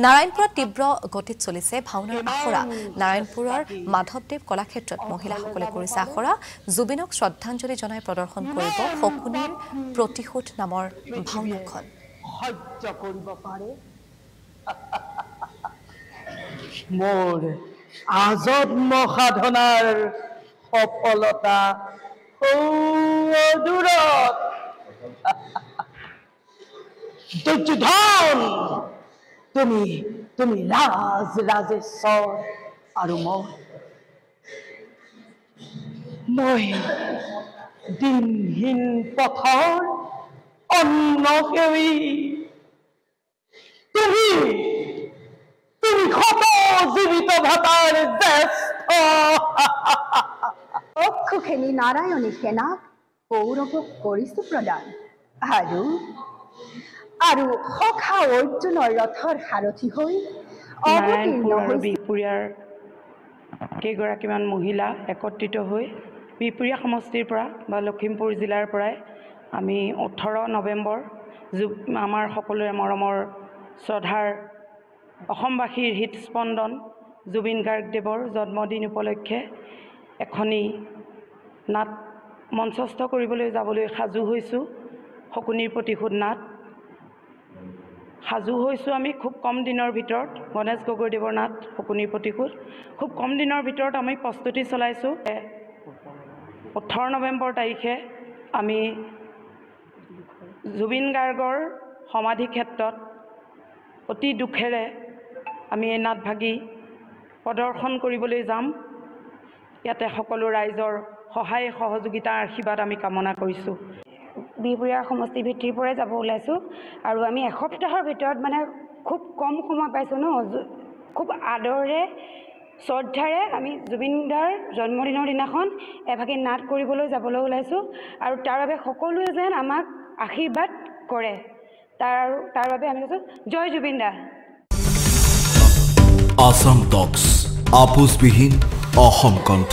নাৰায়ণপুৰত তীব্ৰ গতিত চলিছে ভাওনাৰ আখৰা নাৰায়ণপুৰৰ মাধৱদেৱ কলাক্ষেত্ৰত মহিলাসকলে কৰিছে আখৰা জুবিনক শ্ৰদ্ধাঞ্জলি জনাই প্ৰদৰ্শন কৰিব শকুনিৰ প্ৰতিশোধ নামৰ ভাওনাখন সহ্য কৰিব পাৰে মোৰ আজন্ম সাধনাৰ সফলতা দূৰত দুৰ্যোধন তুমি ৰাজেশ্বৰ আৰু মই দিনহীন পথৰ অন্ন সেৱী তুমি ক্ষত জীৱিত ভাতাৰ জ্যেষ্ঠ অক্ষখিনি নাৰায়ণী সেনাক কৌৰৱক কৰিছো প্ৰদান আৰু সখা অৰ্জুনৰ ৰথৰ সাৰথি হৈ নাৰায়ণপুৰ আৰু বিহপুৰীয়াৰ কেইগৰাকীমান মহিলা একত্ৰিত হৈ বিহপুৰীয়া সমষ্টিৰ পৰা বা লখিমপুৰ জিলাৰ পৰাই আমি 18 নৱেম্বৰ আমাৰ সকলোৰে মৰমৰ শ্ৰদ্ধাৰ অসমবাসীৰ হৃদস্পন্দন জুবিন গাৰ্গদেৱৰ জন্মদিন উপলক্ষে এখনি নাট মঞ্চস্থ কৰিবলৈ যাবলৈ সাজু হৈছোঁ শকুনিৰ প্ৰতিশোধ নাট সাজু হৈছোঁ আমি খুব কম দিনৰ ভিতৰত গণেশ গগৈদেৱৰ নাট শকুনিৰ প্ৰতিশোধ খুব কম দিনৰ ভিতৰত আমি প্ৰস্তুতি চলাইছোঁ 18 নৱেম্বৰ তাৰিখে আমি জুবিন গাৰ্গৰ সমাধি ক্ষেত্ৰত অতি দুখেৰে আমি এই নাটভাগি প্ৰদৰ্শন কৰিবলৈ যাম ইয়াতে সকলো ৰাইজৰ সহায় সহযোগিতা আশীৰ্বাদ আমি কামনা কৰিছোঁ বিহপুৰীয়া সমষ্টি ভিত্তিৰ পৰাই যাব ওলাইছোঁ আৰু আমি এসপ্তাহৰ ভিতৰত মানে খুব কম সময় পাইছোঁ ন খুব আদৰে শ্ৰদ্ধাৰে আমি জুবিনদাৰ জন্মদিনৰ দিনাখন এভাগি নাট কৰিবলৈ যাবলৈ ওলাইছোঁ আৰু তাৰ বাবে সকলোৱে যেন আমাক আশীৰ্বাদ কৰে তাৰ বাবে আমি কৈছোঁ জয় জুবিনদা আসাম টক্স আপোচবিহীন অসম কণ্ঠ